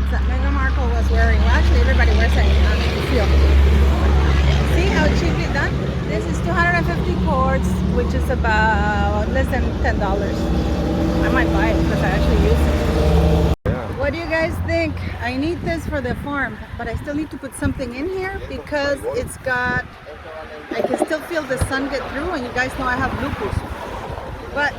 shorts that Meghan Markle was wearing. Well, actually, everybody wears it on the field. See how cheaply done? This is 250 cords, which is about less than $10. I might buy it because I actually use it. What do you guys think? I need this for the farm, but I still need to put something in here because it's got, I can still feel the sun get through, and you guys know I have lupus. But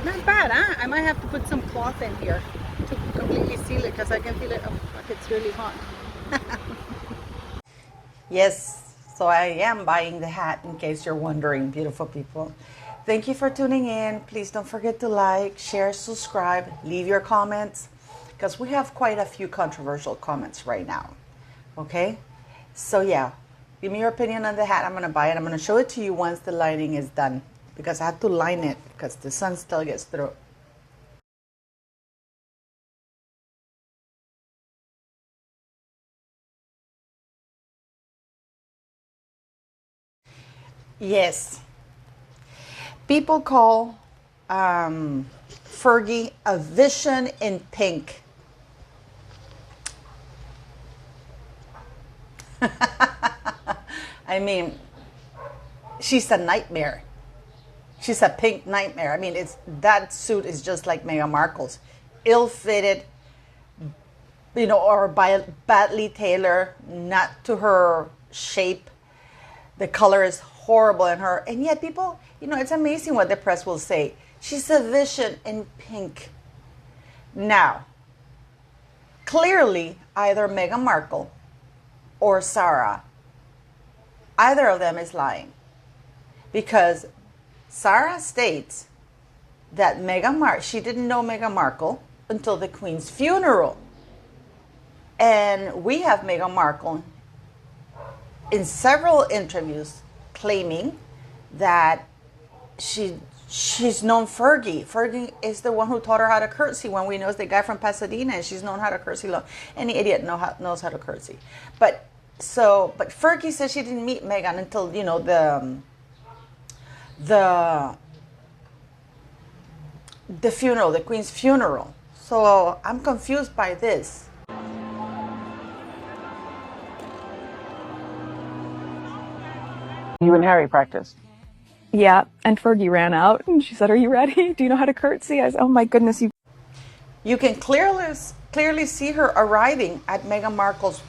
not bad, huh? I might have to put some cloth in here to completely seal it because I can feel it. Oh, like it's really hot. Yes, so I am buying the hat in case you're wondering, beautiful people. Thank you for tuning in. Please don't forget to like, share, subscribe, leave your comments because we have quite a few controversial comments right now. Okay? So yeah, give me your opinion on the hat. I'm going to buy it. I'm going to show it to you once the lining is done because I have to line it because the sun still gets through. Yes. People call Fergie a vision in pink. I mean, she's a nightmare. She's a pink nightmare. I mean, that suit is just like Meghan Markle's. Ill-fitted, or badly tailored, not to her shape. The color is horrible in her. And yet people, it's amazing what the press will say. She's a vision in pink. Now, clearly, either Meghan Markle or Sarah, either of them is lying. Because Sarah states that she didn't know Meghan Markle until the Queen's funeral. And we have Meghan Markle in several interviews claiming that she's known Fergie. Fergie is the one who taught her how to curtsy when we know the guy from Pasadena, and she's known how to curtsy. Any idiot knows how to curtsy. But Fergie says she didn't meet Meghan until the funeral, the Queen's funeral. So I'm confused by this. You and Harry practiced. Yeah, and Fergie ran out and she said, "Are you ready? Do you know how to curtsy?" I said, "Oh my goodness, you." You can clearly see her arriving at Meghan Markle's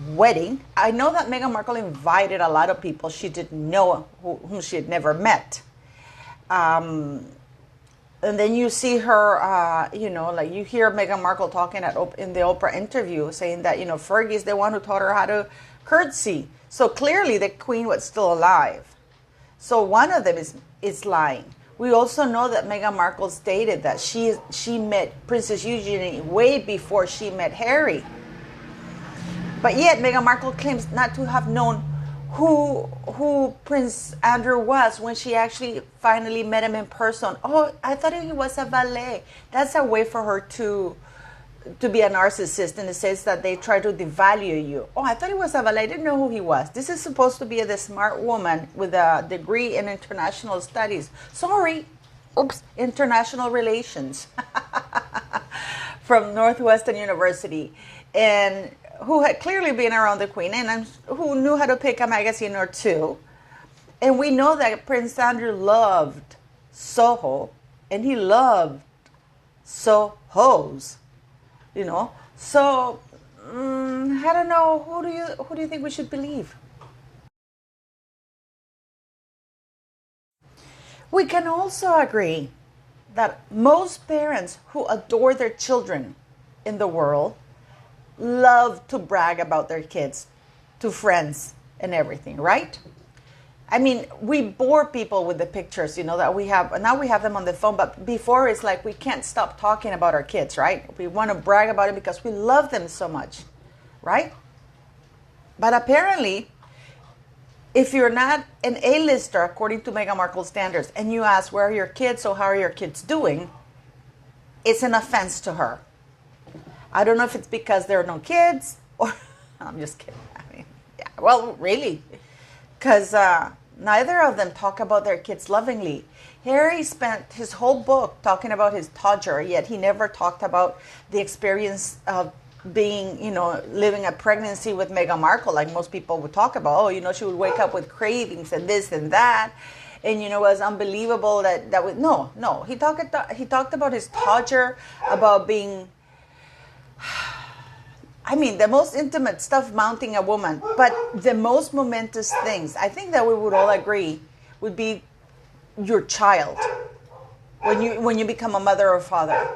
wedding. I know that Meghan Markle invited a lot of people she didn't know, whom she had never met. And then you see her, like you hear Meghan Markle talking in the Oprah interview saying that, Fergie's the one who taught her how to curtsy. So clearly the Queen was still alive. So one of them is lying. We also know that Meghan Markle stated that she met Princess Eugenie way before she met Harry. But yet Meghan Markle claims not to have known who Prince Andrew was when she actually finally met him in person. Oh, I thought he was a valet. That's a way for her to be a narcissist, in the sense that they try to devalue you. Oh, I thought he was a valet. I didn't know who he was. This is supposed to be the smart woman with a degree in international studies. Sorry. Oops. International relations. From Northwestern University. And who had clearly been around the Queen and who knew how to pick a magazine or two. And we know that Prince Andrew loved Soho, and he loved Sohos. So I don't know. Who do you think we should believe? We can also agree that most parents who adore their children in the world love to brag about their kids to friends and everything, right? I mean, we bore people with the pictures, that we have. Now we have them on the phone, but before it's like we can't stop talking about our kids, right? We want to brag about it because we love them so much, right? But apparently, if you're not an A-lister according to Meghan Markle's standards, and you ask, where are your kids, or how are your kids doing, it's an offense to her. I don't know if it's because there are no kids, or I'm just kidding. I mean, yeah, well, really. Because neither of them talk about their kids lovingly. Harry spent his whole book talking about his Todger, yet he never talked about the experience of being, living a pregnancy with Meghan Markle, like most people would talk about. Oh, she would wake up with cravings and this and that. And, it was unbelievable that was, no. He talked about his Todger, about being, the most intimate stuff mounting a woman. But the most momentous things, I think that we would all agree, would be your child. When you become a mother or father.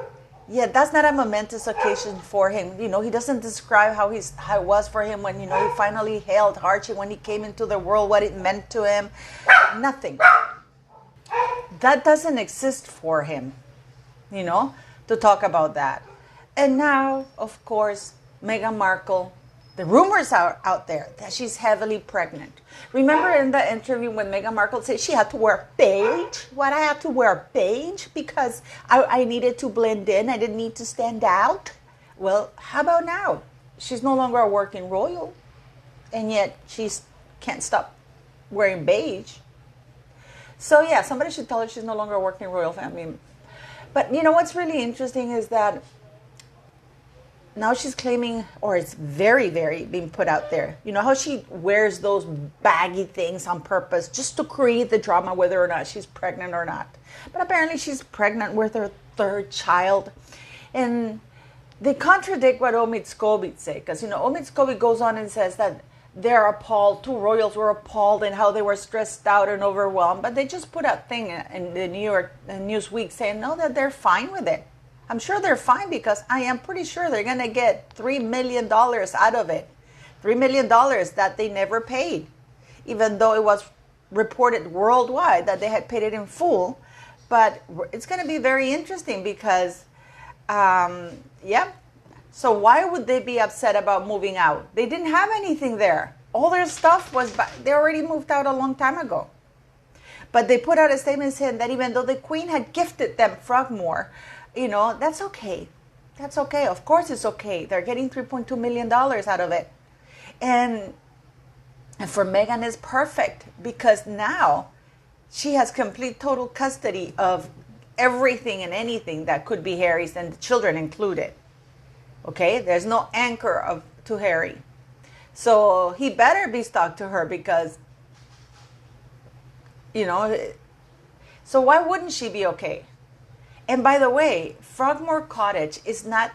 Yeah, that's not a momentous occasion for him. He doesn't describe how it was for him when, he finally held Archie, when he came into the world, what it meant to him. Nothing. That doesn't exist for him, to talk about that. And now, of course, Meghan Markle, the rumors are out there that she's heavily pregnant. Remember in the interview when Meghan Markle said she had to wear beige? What, I had to wear beige because I needed to blend in. I didn't need to stand out. Well, how about now? She's no longer a working royal, and yet she can't stop wearing beige. So yeah, somebody should tell her she's no longer a working royal family. But what's really interesting is that now she's claiming, or it's very, very being put out there. How she wears those baggy things on purpose just to create the drama whether or not she's pregnant or not. But apparently she's pregnant with her third child. And they contradict what Omid Scobie said. Because, Omid Scobie goes on and says that they're appalled. Two royals were appalled and how they were stressed out and overwhelmed. But they just put a thing in the New York Newsweek saying, no, that they're fine with it. I'm sure they're fine because I am pretty sure they're going to get $3 million out of it. $3 million that they never paid, even though it was reported worldwide that they had paid it in full. But it's going to be very interesting because, so why would they be upset about moving out? They didn't have anything there. All their stuff was, they already moved out a long time ago. But they put out a statement saying that even though the Queen had gifted them Frogmore, that's okay. That's okay. Of course it's okay. They're getting $3.2 million out of it. And for Meghan, it's perfect because now she has complete total custody of everything and anything that could be Harry's, and the children included. Okay? There's no anchor to Harry. So he better be stuck to her because, so why wouldn't she be okay? And by the way, Frogmore Cottage is not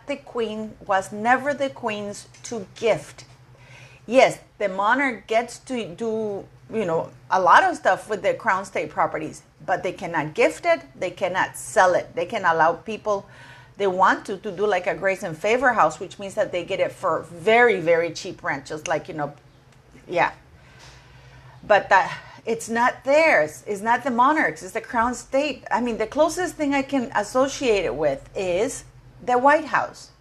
was never the Queen's to gift. Yes, the monarch gets to do, a lot of stuff with the Crown State properties, but they cannot gift it, they cannot sell it. They can allow people they want to do like a grace and favor house, which means that they get it for very, very cheap rent, just like, yeah. But it's not theirs. It's not the monarchs. It's the Crown State. The closest thing I can associate it with is the White House.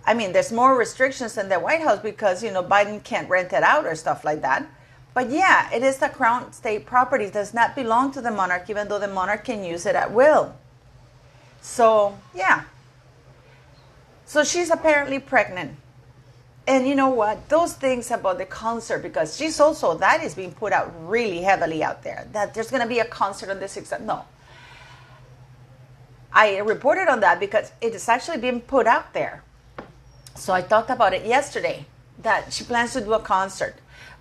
There's more restrictions than the White House because, Biden can't rent it out or stuff like that. But yeah, it is the Crown State property. It does not belong to the monarch, even though the monarch can use it at will. So, yeah. So she's apparently pregnant. And you know what? Those things about the concert, because that is being put out really heavily out there, that there's going to be a concert on this exam. No. I reported on that because it is actually being put out there. So I talked about it yesterday, that she plans to do a concert.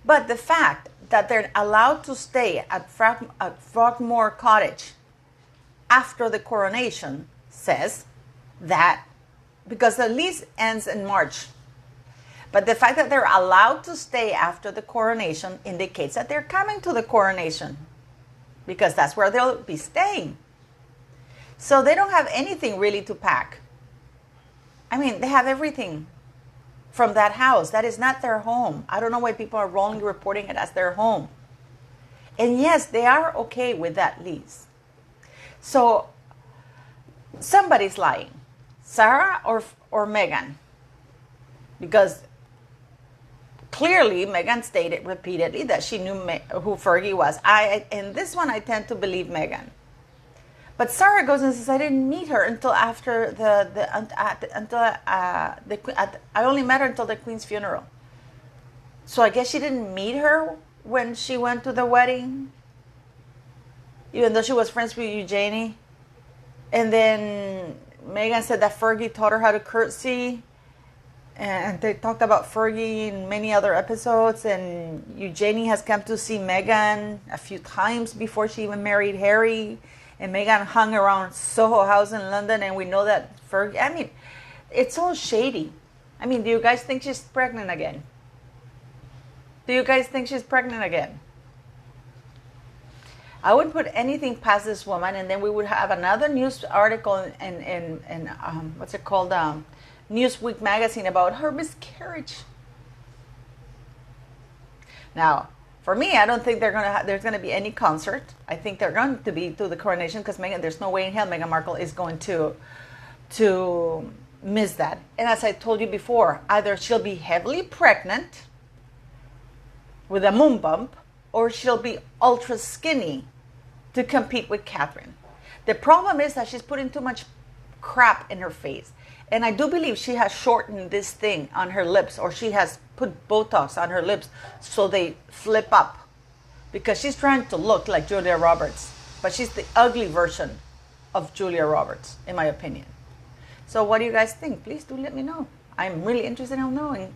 But the fact that they're allowed to stay at Frogmore Cottage after the coronation says that, because the lease ends in March. But the fact that they're allowed to stay after the coronation indicates that they're coming to the coronation because that's where they'll be staying. So they don't have anything really to pack. They have everything from that house. That is not their home. I don't know why people are wrongly reporting it as their home. And yes, they are okay with that lease. So somebody's lying. Sarah or Meghan? Because clearly, Meghan stated repeatedly that she knew who Fergie was. In this one, I tend to believe Meghan. But Sarah goes and says, I didn't meet her until after I only met her until the Queen's funeral. So I guess she didn't meet her when she went to the wedding, even though she was friends with Eugenie. And then Meghan said that Fergie taught her how to curtsy. And they talked about Fergie in many other episodes, and Eugenie has come to see Meghan a few times before she even married Harry. And Meghan hung around Soho House in London, and we know that Fergie, I mean, it's all shady. I mean, do you guys think she's pregnant again? Do you guys think she's pregnant again? I would put anything past this woman, and then we would have another news article in what's it called? Newsweek magazine about her miscarriage. Now, for me, I don't think there's gonna be any concert. I think they're going to be to the coronation because Meghan. There's no way in hell Meghan Markle is going to miss that. And as I told you before, either she'll be heavily pregnant with a moon bump, or she'll be ultra skinny to compete with Catherine. The problem is that she's putting too much crap in her face. And I do believe she has shortened this thing on her lips, or she has put Botox on her lips so they flip up. Because she's trying to look like Julia Roberts. But she's the ugly version of Julia Roberts, in my opinion. So what do you guys think? Please do let me know. I'm really interested in knowing.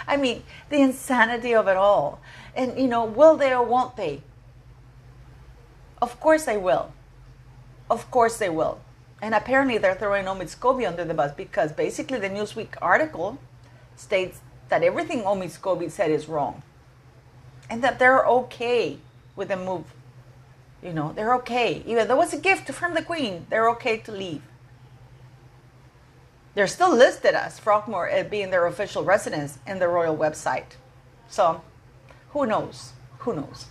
I mean, the insanity of it all. And, will they or won't they? Of course they will. Of course they will. And apparently they're throwing Omid Scobie under the bus because basically the Newsweek article states that everything Omid Scobie said is wrong. And that they're okay with the move. They're okay. Even though it was a gift from the Queen, they're okay to leave. They're still listed as Frogmore being their official residence in the royal website. So, who knows? Who knows?